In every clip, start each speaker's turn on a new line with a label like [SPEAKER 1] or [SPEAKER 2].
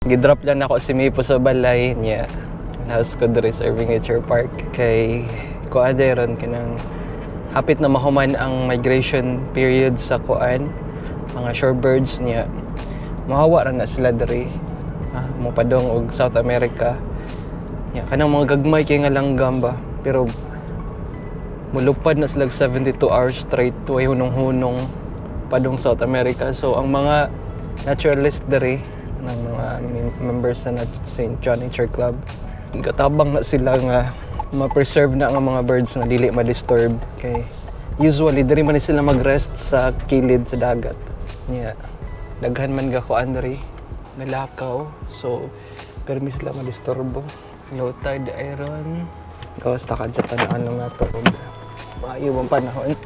[SPEAKER 1] Gidrop lang ako si Mipo sa balay niya. House ko diri sa Irving Nature Park. Kay kuan ron kanang hapit na mahuman ang migration period sa kuan mga shorebirds niya. Mahawa ra na sila diri. Mopadong og South America. Ya kanang mga gagmay kay nga langgam ba. Pero mulupad na sila 72 hours straight tuway hunong-hunong padong South America. So ang mga naturalist diri ng mga members na St. John Nature Club gatabang na sila nga ma-preserve na ang mga birds na dili ma-disturb kay usually diri man sila mag-rest sa kilid sa dagat niya daghan man gakuan diri nalakaw so permi sila ma-disturbo low tide iron gawas ta kadto tanaan lang nato og maayo ang panahon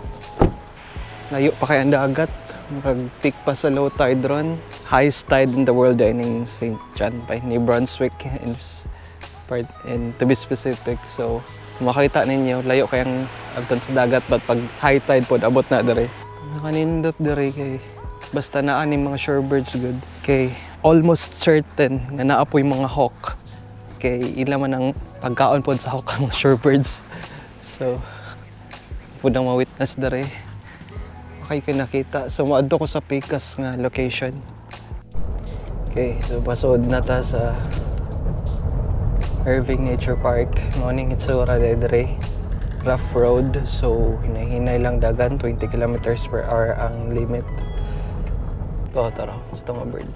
[SPEAKER 1] layo pa kay ang dagat murag peak pa sa low tide ron. Highest tide in the world ay ning St. John by New Brunswick and to be specific. So makita ninyo layo kayang abtan sa dagat but pag high tide pod abot na diri. Nakanindot diri kay basta naa ning mga shorebirds good. Kay almost certain nga naapoy mga hawk. Kay ila man ang pagkaon pod sa hawk ang shorebirds. So pudang ma-witness diri. Okay ko nakita. So, maadto ko sa Pecos nga location. Okay, so pasod na ta sa Irving Nature Park. Morning itsura dere. Rough road. So, hinay-hinay lang dagan. 20 kilometers per hour ang limit. Ito, tara. Ito nga bird.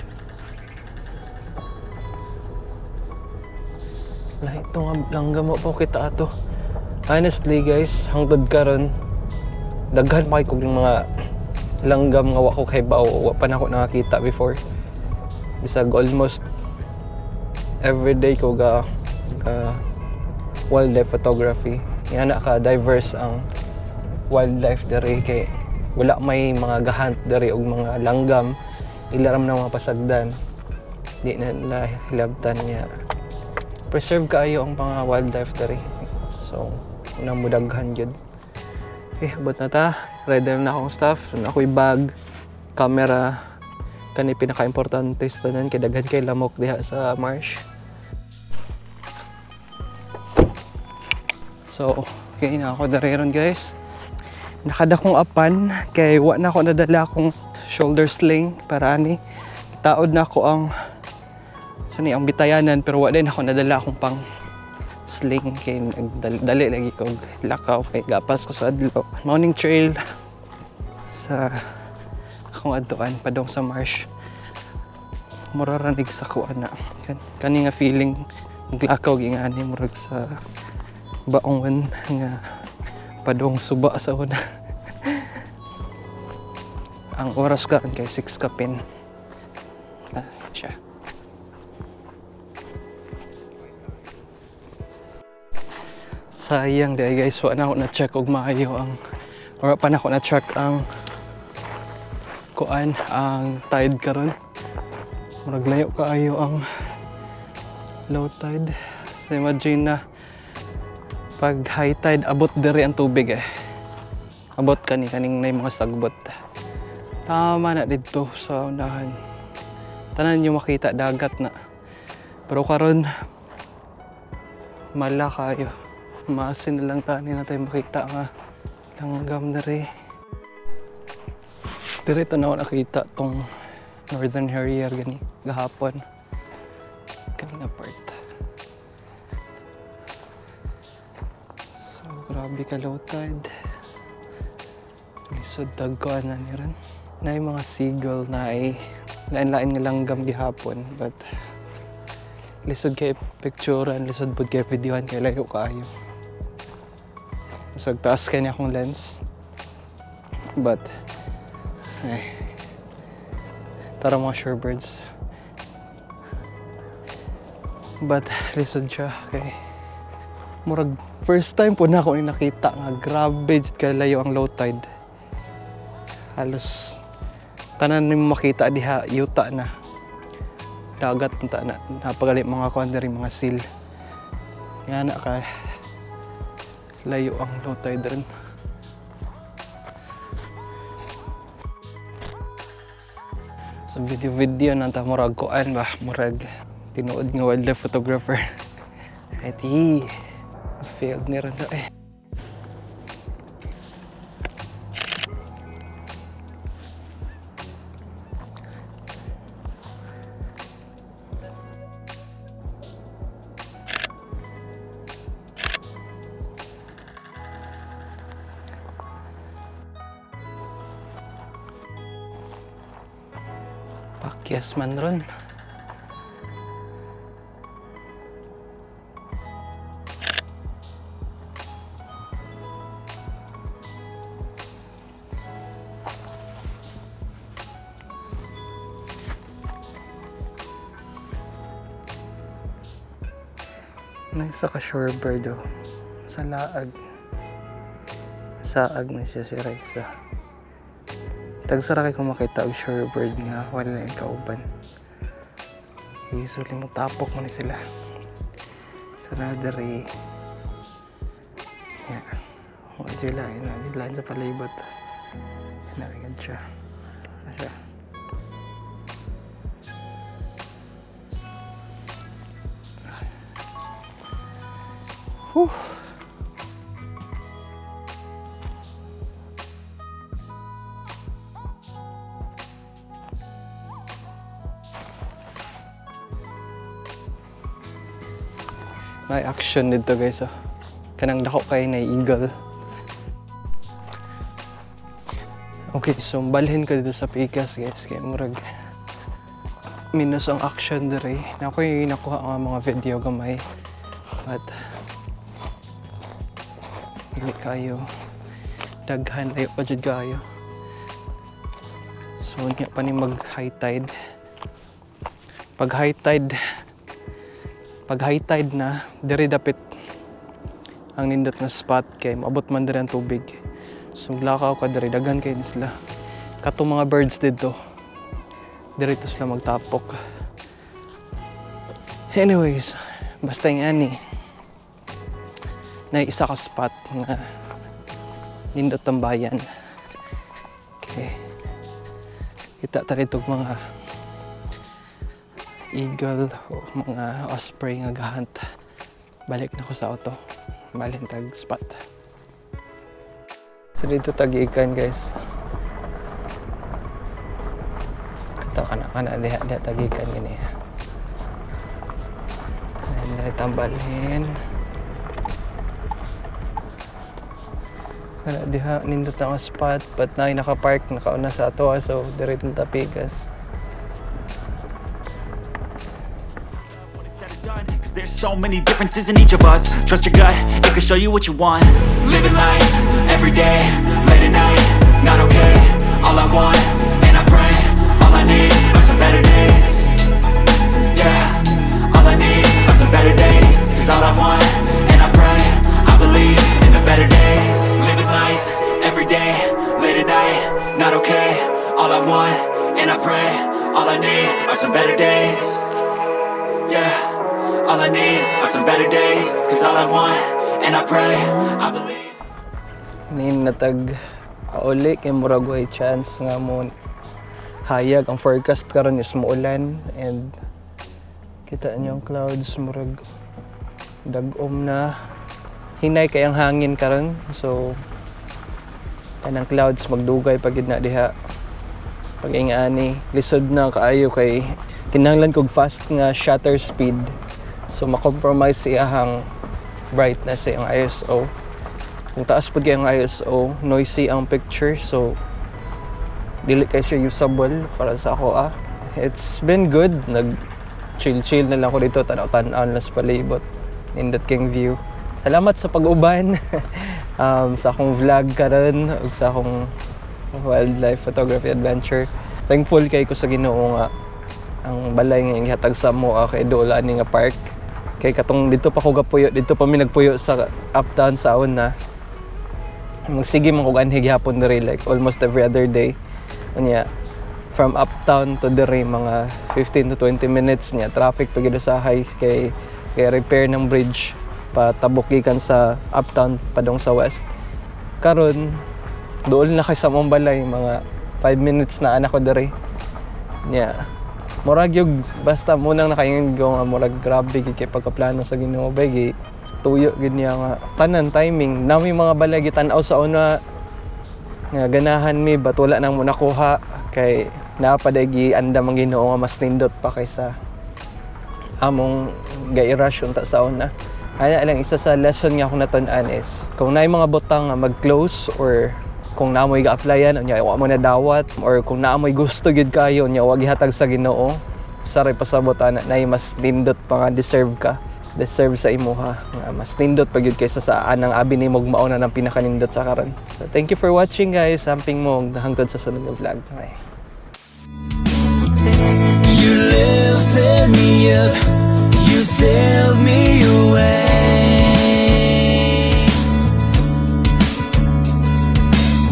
[SPEAKER 1] Lahat ito nga langgam mo po kita ato. Honestly guys, hangtod karon daghan pa kay mga langgam nga wa ko kay bao wa pa nako nakakita before bisag almost everyday ko ga wildlife photography yana ka diverse ang wildlife diri kay wala may mga gahunt diri og mga langgam ilaram na mga pasagdan di na hilabtan niya preserve kaayo ang mga wildlife diri so unang mudaghan jud. Okay, abot na ta. Ready na akong stuff. Ako'y bag, camera. Kani pinaka-importante sa tanan kay daghan kay lamok diha sa marsh. So, okay na ako dareron guys. Nakadakong apan kay wa na ako nadala akong shoulder sling para ani. Taod na ako ang ang bitayanan pero wa din ako nadala akong pang sling kay dali lagi ko lakaw kay gapas ko sa adlaw morning trail sa akong adtuan padong sa marsh muraranig sa kuan na kani nga feeling maglakaw gingani murag sa baongon nga padong suba sa una ang oras ka kay 6 kapin siya. Sayang di guys, wala na ako na-check og maayo ang or pa na ako na-check ang kuan ang tide karon. Murag layo kaayo ang low tide. So imagine na pag high tide abot diri ang tubig Abot kaning nay mga sagbot. Tama na dito sa unahan. Tanan niyo makita dagat na. Pero karon mala kayo. Maasin na lang tani na tayo makita nga langgam na rin. Dito na ako nakita tong Northern Harrier gani gahapon. Kaning part. So grabe ka low tide. Lisod dagkuan na ni ron. Na yung mga seagull na ay lain-lain nga langgam gihapon but lisod kay picturean, lisod pod kay videohan kay layo kaayo. So, taas kaya niya akong lens. But, tara mga shorebirds. But, lisod siya. Okay. Murag, first time po na ako nakita nga grabe kaya layo ang low tide. Halos, tanan mo makita diha, yuta na. Dagat na napagalit mga kuwan mga seal. Nga na ka. Layo ang low tide rin. So video nanta murag kuan ba murag tinuod nga wildlife photographer. Eti, failed ni rin eh. Pakyas man ron. Nasa ka shorebird oh. Sa laag. Saag na siya si Raisa. Tagsara kay kung makita og shorebird nga wala na yung kauban. Usually mo tapok mo ni sila. Saradari. Yeah. Wala sila. Ilan sa palibot. Nabigad siya. Siya. Whew. May action dito guys oh. Kanang dako kay na eagle. Okay, so balhin ko dito sa Picas guys kay murag minus ang action dere. Na ko yung nakuha ang mga video gamay. But hindi kayo daghan ayo pa jud kayo. So nga pa ni mag high tide. Pag high tide na, diri dapit ang nindot na spot kay maabot man diri ang tubig. So lakaw ka diri daghan kay sila. Katong mga birds dito. Diri to sila magtapok. Anyways, basta nga ni na isa ka spot nga nindot ang bayan. Okay. Kita ta dito mga eagle o mga osprey nga gahunt. Balik na ko sa auto. Balintag spot. So dito tag-ikan guys. Kata kana diha tag-ikan gini. Ayan, tambalhin. Kana diha nindot ang spot but na naka-park nakauna sa ato so diretso ta Picas.
[SPEAKER 2] There's so many differences in each of us. Trust your gut, it can show you what you want. Living life, every day, late at night, not okay. All I want, and I pray, all I need are some better days. Yeah, all I need are some better days. Cause all I want, and I pray, I believe in the better days. Living life, every day, late at night, not okay. All I want, and I pray, all I need are some better days. Yeah. All I need are some better days. Cause all I want, and I pray, I believe.
[SPEAKER 1] Nin natag uli kay murag way chance nga mo hayag ang forecast karon is muulan and kita niyo ang clouds murag dagom na hinay kay ang hangin karon so kanang clouds magdugay pagid na diha pag ingani lisod na kaayo kay kinahanglan kog fast nga shutter speed. So makompromise iyahang brightness sa iyang ISO. Kung taas po kayang ISO, noisy ang picture. So dili kay siya usable para sa ako It's been good. Nag-chill na lang ako dito. Tanaw-tanaw lang sa palibot. Nindot king view. Salamat sa pag-uban. Sa akong vlog karon ug sa akong wildlife photography adventure. Thankful kay ko sa Ginoo nga ang balay nga gihatag sa mo kay dool ani nga park. Kay katong dito pa ko gapuyo, dito pa mi nagpuyo sa uptown saon na. Magsige man ko anhi gihapon diri like almost every other day. Unya from uptown to diri mga 15 to 20 minutes niya traffic pagid sa high kay repair ng bridge patabok gikan sa uptown padong sa west. Karon dool na kay sa mong balay mga 5 minutes na anak ko diri. Nya Murag yung basta munang nakaingon ko nga murag grabe gid kay pagkaplano sa Ginoo bay gid tuyo gid niya nga tanan timing nami mga balay gitan-aw sa una nga ganahan mi ba't wala nang mo nakuha kay napaday andam ang Ginoo nga mas nindot pa kaysa among ga-rush unta sa una. Kaya lang isa sa lesson nga akong natun-an is kung naay mga butang nga mag-close or kung naamoy ga-applyan unya wa mo na dawat or kung naamoy gusto gid kayo unya wa gihatag sa Ginoo saray pasabot ana nay mas nindot pa nga deserve sa imuha nga mas nindot pa gyud kaysa sa anang abi nimo mauna nang pinakanindot sa karon. So thank you for watching guys. Samping mo hangtod sa sunod nga vlog. Bye.
[SPEAKER 2] You lifted me up, you sailed me away.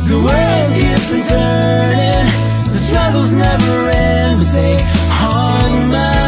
[SPEAKER 2] The world keeps on turning, the struggles never end, but take on my